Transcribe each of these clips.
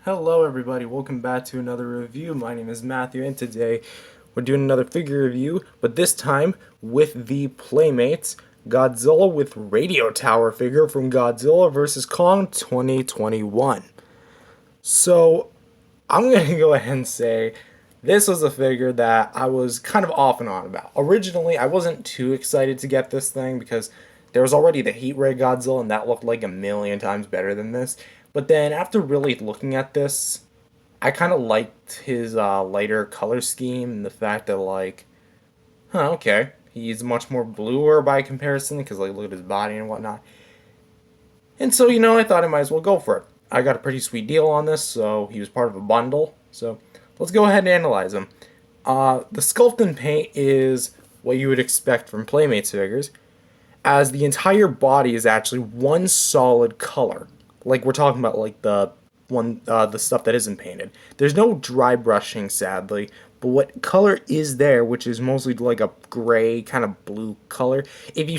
Hello everybody, welcome back to another review. My name is Matthew and today we're doing another figure review, but this time with the Playmates Godzilla with Radio Tower figure from Godzilla vs. Kong 2021. So I'm going to go ahead and say this was a figure that I was kind of off and on about. Originally, I wasn't too excited to get this thing because there was already the Heat Ray Godzilla, and that looked like a million times better than this. But then, after really looking at this, I kind of liked his lighter color scheme and the fact that, like, okay, he's much more bluer by comparison because, like, look at his body and whatnot. And so, I thought I might as well go for it. I got a pretty sweet deal on this, so he was part of a bundle. So let's go ahead and analyze him. The Sculpting Paint is what you would expect from Playmates figures, as the entire body is actually one solid color. Like we're talking about, like the stuff that isn't painted. There's no dry brushing, sadly, but what color is there, which is mostly like a gray kind of blue color. If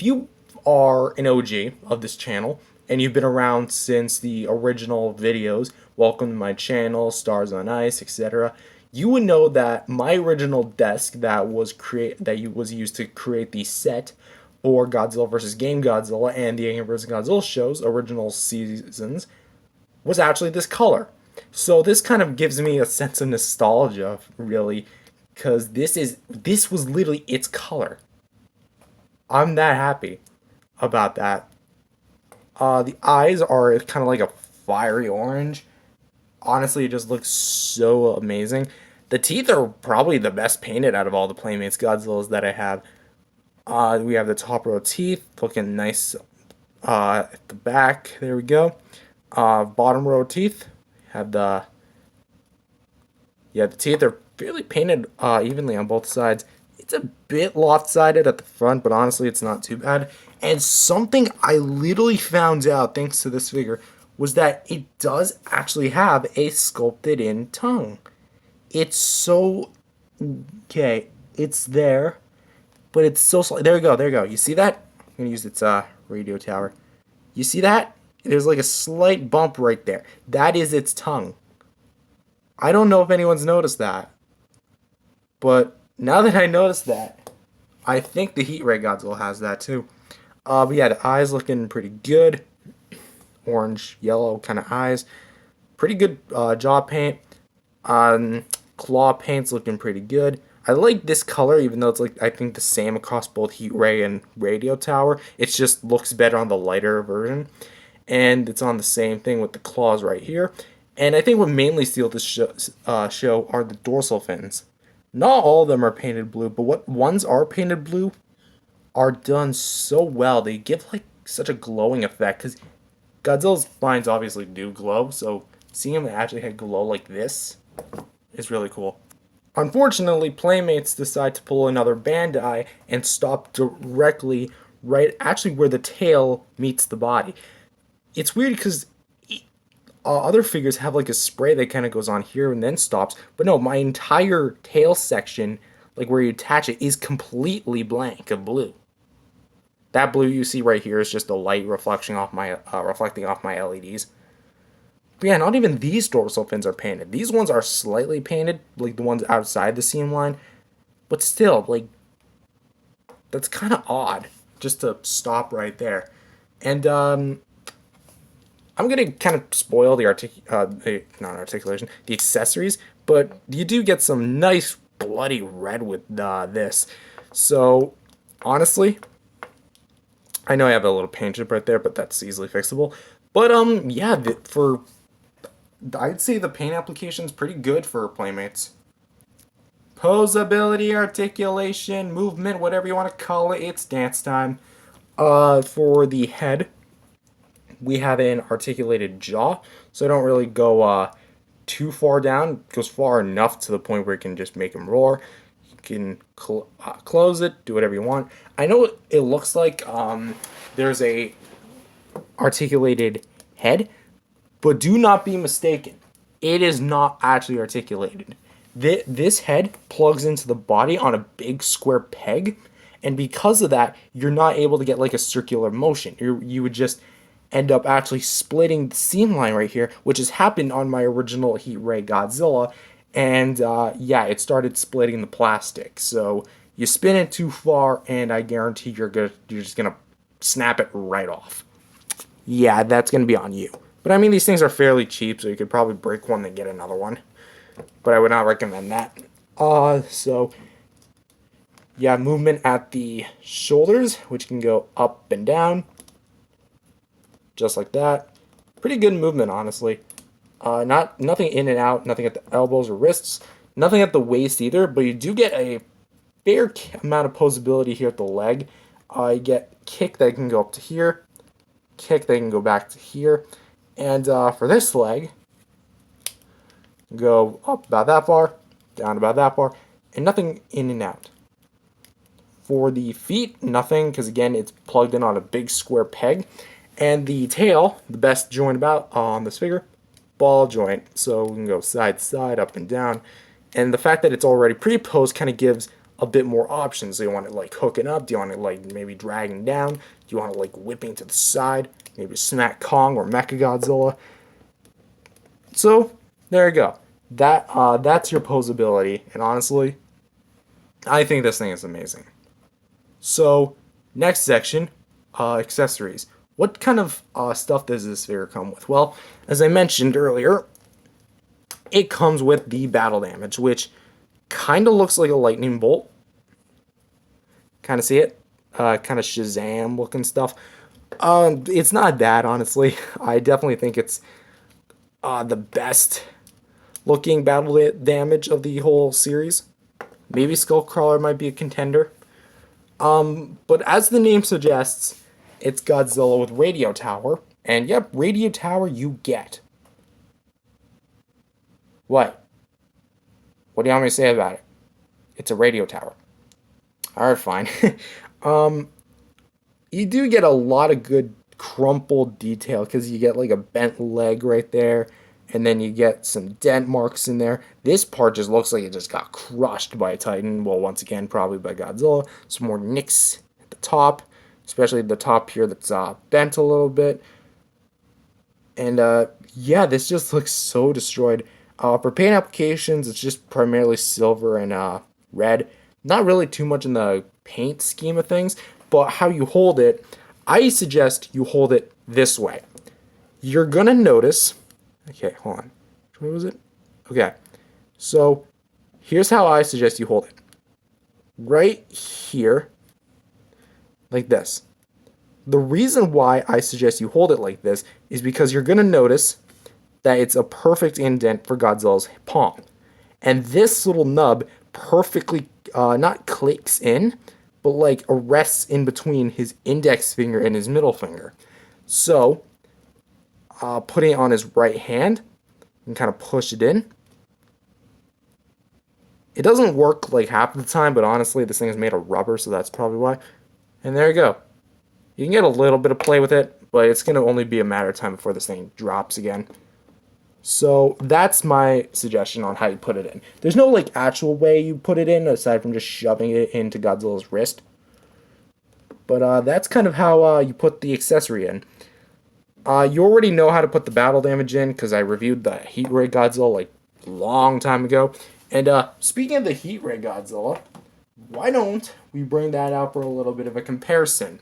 you are an OG of this channel and you've been around since the original videos, welcome to my channel, Stars on Ice, etc. You would know that my original desk that was used to create the set for Godzilla vs. Game Godzilla and the Angry vs. Godzilla shows, original seasons, was actually this color. So this kind of gives me a sense of nostalgia, really, because this was literally its color. I'm that happy about that. The eyes are kind of like a fiery orange. Honestly, it just looks so amazing. The teeth are probably the best painted out of all the Playmates Godzillas that I have. We have the top row teeth looking nice at the back. There we go. Bottom row teeth have the teeth are fairly painted evenly on both sides. It's a bit lopsided at the front, but honestly, it's not too bad. And something I literally found out thanks to this figure was that it does actually have a sculpted in tongue. It's so okay. It's there, but it's so slight. There we go. There we go. You see that? I'm gonna use its radio tower. You see that? There's like a slight bump right there. That is its tongue. I don't know if anyone's noticed that, but now that I noticed that, I think the Heat Ray Godzilla has that too. But yeah, the eyes looking pretty good. Orange, yellow kind of eyes. Pretty good jaw paint. Claw paint's looking pretty good. I like this color, even though it's like I think the same across both Heat Ray and Radio Tower. It just looks better on the lighter version. And it's on the same thing with the claws right here. And I think what mainly steals this show are the dorsal fins. Not all of them are painted blue, but what ones are painted blue are done so well. They give like such a glowing effect because Godzilla's spines obviously do glow, so seeing him actually have glow like this is really cool. Unfortunately, Playmates decide to pull another Bandai and stop directly right actually where the tail meets the body. It's weird because other figures have like a spray that kind of goes on here and then stops, but no, my entire tail section, like where you attach it, is completely blank of blue. That blue you see right here is just the light reflecting off my LEDs. But yeah, not even these dorsal fins are painted. These ones are slightly painted, like the ones outside the seam line, but still, like, that's kind of odd just to stop right there. And I'm gonna kind of spoil the the accessories, but you do get some nice bloody red with this. So honestly, I know I have a little paint chip right there, but that's easily fixable. But yeah, I'd say the paint application is pretty good for Playmates. Posability, articulation, movement, whatever you want to call it, it's dance time. For the head, we have an articulated jaw, so I don't really go too far down. It goes far enough to the point where it can just make him roar. You can close it, do whatever you want. I know it looks like there's a articulated head, but do not be mistaken. It is not actually articulated. This head plugs into the body on a big square peg, and because of that, you're not able to get like a circular motion. You would just end up actually splitting the seam line right here, which has happened on my original Heat Ray Godzilla. And yeah, it started splitting the plastic. So you spin it too far, and I guarantee you're just gonna snap it right off. Yeah, that's gonna be on you. But I mean, these things are fairly cheap, so you could probably break one and get another one. But I would not recommend that. So you have movement at the shoulders, which can go up and down, just like that. Pretty good movement, honestly. Nothing in and out, nothing at the elbows or wrists, nothing at the waist either. But you do get a fair amount of posability here at the leg. You get kick that can go up to here, kick that can go back to here, and for this leg, go up about that far, down about that far, and nothing in and out. For the feet, nothing, because again, it's plugged in on a big square peg. And the tail, the best joint about on this figure, ball joint. So we can go side to side, up and down. And the fact that it's already pre-posed kind of gives a bit more options. Do you want it like hooking up? Do you want it like maybe dragging down? Do you want it like whipping to the side? Maybe smack Kong or Mecha Godzilla. So there you go. That's your posability. And honestly, I think this thing is amazing. So, next section, accessories. What kind of stuff does this figure come with? Well, as I mentioned earlier, it comes with the battle damage, which kind of looks like a lightning bolt. Kind of see it? Kind of Shazam looking stuff. It's not bad, honestly. I definitely think it's the best looking battle damage of the whole series. Maybe Skullcrawler might be a contender. But as the name suggests, it's Godzilla with Radio Tower. And yep, Radio Tower you get. What? What do you want me to say about it? It's a radio tower. Alright, fine. You do get a lot of good crumpled detail because you get like a bent leg right there. And then you get some dent marks in there. This part just looks like it just got crushed by a Titan. Well, once again, probably by Godzilla. Some more nicks at the top, especially the top here that's bent a little bit. And yeah, this just looks so destroyed. For paint applications, it's just primarily silver and red. Not really too much in the paint scheme of things, but how you hold it, I suggest you hold it this way. You're going to notice... Okay, hold on. What was it? Okay. So, here's how I suggest you hold it. Right here. Like this. The reason why I suggest you hold it like this is because you're going to notice that it's a perfect indent for Godzilla's palm. And this little nub perfectly, not clicks in, but like arrests in between his index finger and his middle finger. So, putting it on his right hand and kind of push it in. It doesn't work like half the time, but honestly, this thing is made of rubber, so that's probably why. And there you go. You can get a little bit of play with it, but it's going to only be a matter of time before this thing drops again. So that's my suggestion on how you put it in. There's no like actual way you put it in aside from just shoving it into Godzilla's wrist. But that's kind of how you put the accessory in. You already know how to put the battle damage in because I reviewed the Heat Ray Godzilla like a long time ago. And speaking of the Heat Ray Godzilla, why don't we bring that out for a little bit of a comparison?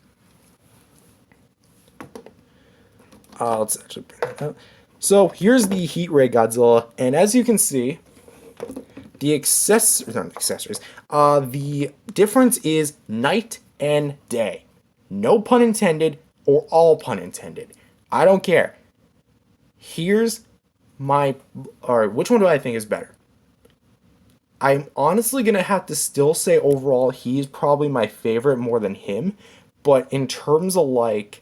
Let's actually bring that out. So here's the Heat Ray Godzilla, and as you can see, the the difference is night and day. No pun intended, or all pun intended. I don't care. Here's my... Alright, which one do I think is better? I'm honestly going to have to still say overall he's probably my favorite more than him. But in terms of like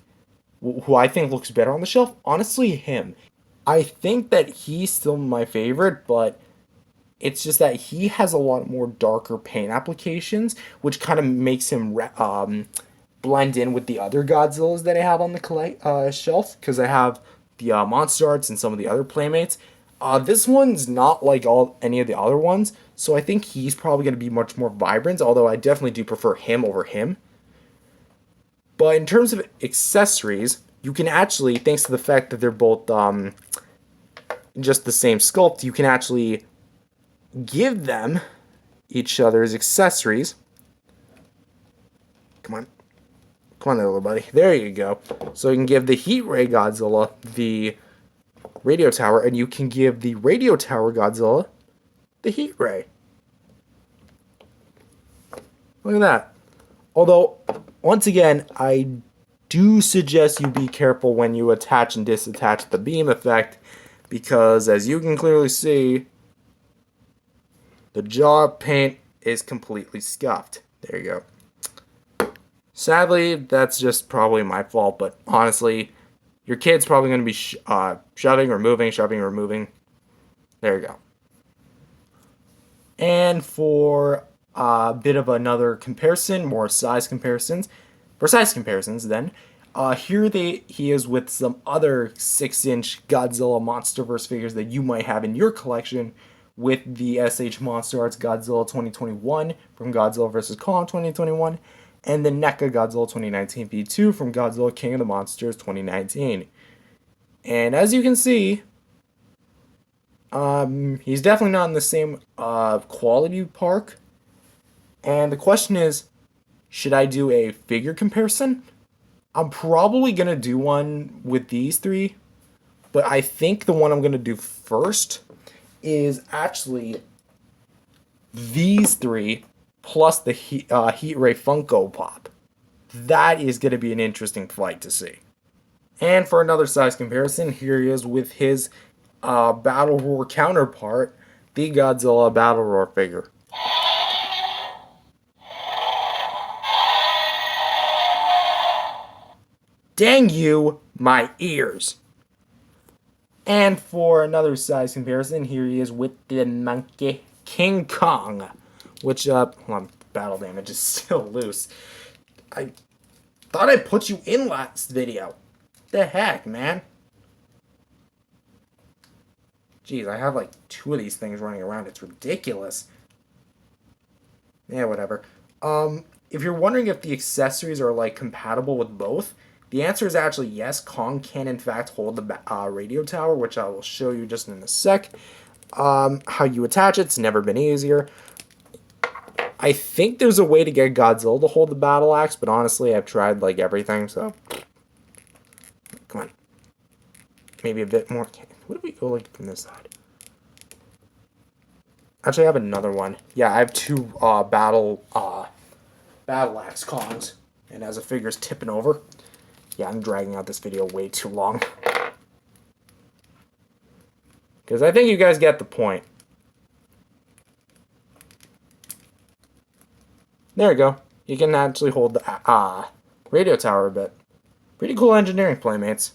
who I think looks better on the shelf, honestly him. I think that he's still my favorite, but it's just that he has a lot more darker paint applications, which kind of makes him blend in with the other Godzillas that I have on the shelf, because I have the Monster Arts and some of the other Playmates. This one's not like any of the other ones, so I think he's probably going to be much more vibrant, although I definitely do prefer him over him. But in terms of accessories, you can actually, thanks to the fact that they're both just the same sculpt, you can actually give them each other's accessories. Come on. Come on there, little buddy. There you go. So you can give the Heat Ray Godzilla the radio tower, and you can give the radio tower Godzilla the Heat Ray. Look at that. Although, once again, I do suggest you be careful when you attach and disattach the beam effect, because as you can clearly see, the jaw paint is completely scuffed. There you go. Sadly, that's just probably my fault, but honestly, your kid's probably going to be shoving or moving. There you go. And for a bit of another comparison, more size comparisons, then, here he is with some other 6-inch Godzilla MonsterVerse figures that you might have in your collection, with the SH Monster Arts Godzilla 2021 from Godzilla vs. Kong 2021, and the NECA Godzilla 2019 V2 from Godzilla King of the Monsters 2019. And as you can see, he's definitely not in the same quality park. And the question is, should I do a figure comparison? I'm probably going to do one with these three, but I think the one I'm going to do first is actually these three plus the Heat Ray Funko Pop. That is going to be an interesting fight to see. And for another size comparison, here he is with his Battle Roar counterpart, the Godzilla Battle Roar figure. Dang you, my ears. And for another size comparison, here he is with the Monkey King Kong, which, hold on, battle damage is still loose. I thought I put you in last video. The heck, man? Jeez, I have like 2 of these things running around. It's ridiculous. Yeah, whatever. If you're wondering if the accessories are like compatible with both, the answer is actually yes. Kong can in fact hold the radio tower, which I will show you just in a sec. How you attach it's never been easier. I think there's a way to get Godzilla to hold the battle axe, but honestly, I've tried like everything, so come on. Maybe a bit more. What do we go like from this side? Actually, I have another one. Yeah, I have 2 battle axe Kongs, and as the figure's tipping over. Yeah, I'm dragging out this video way too long. Because I think you guys get the point. There you go. You can actually hold the radio tower a bit. Pretty cool engineering, Playmates.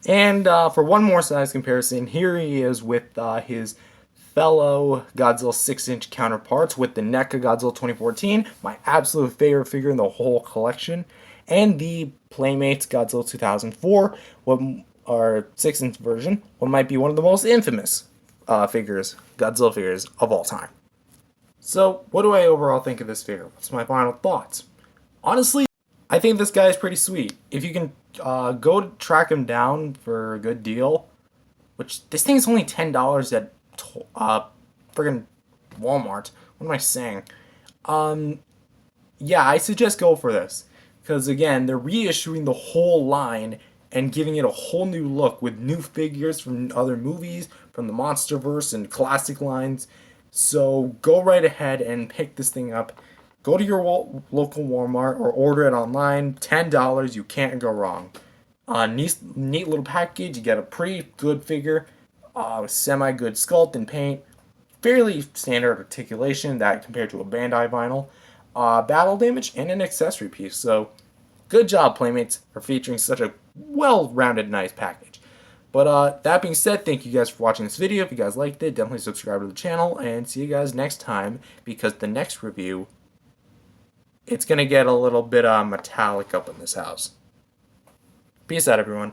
And for one more size comparison, here he is with his fellow Godzilla 6-inch counterparts with the NECA Godzilla 2014, my absolute favorite figure in the whole collection, and the Playmates Godzilla 2004, our 6-inch version, what might be one of the most infamous Godzilla figures of all time. So, what do I overall think of this figure? What's my final thoughts? Honestly, I think this guy is pretty sweet. If you can go to track him down for a good deal, which this thing is only $10 at friggin' Walmart. What am I saying? Yeah, I suggest go for this. Because again, they're reissuing the whole line and giving it a whole new look with new figures from other movies, from the MonsterVerse and classic lines. So go right ahead and pick this thing up. Go to your local Walmart or order it online. $10, you can't go wrong. Neat little package. You get a pretty good figure, semi-good sculpt and paint, fairly standard articulation that compared to a Bandai vinyl, battle damage, and an accessory piece. So good job, Playmates, for featuring such a well-rounded, nice package. But that being said, thank you guys for watching this video. If you guys liked it, definitely subscribe to the channel, and see you guys next time, because the next review, it's going to get a little bit metallic up in this house. Peace out, everyone.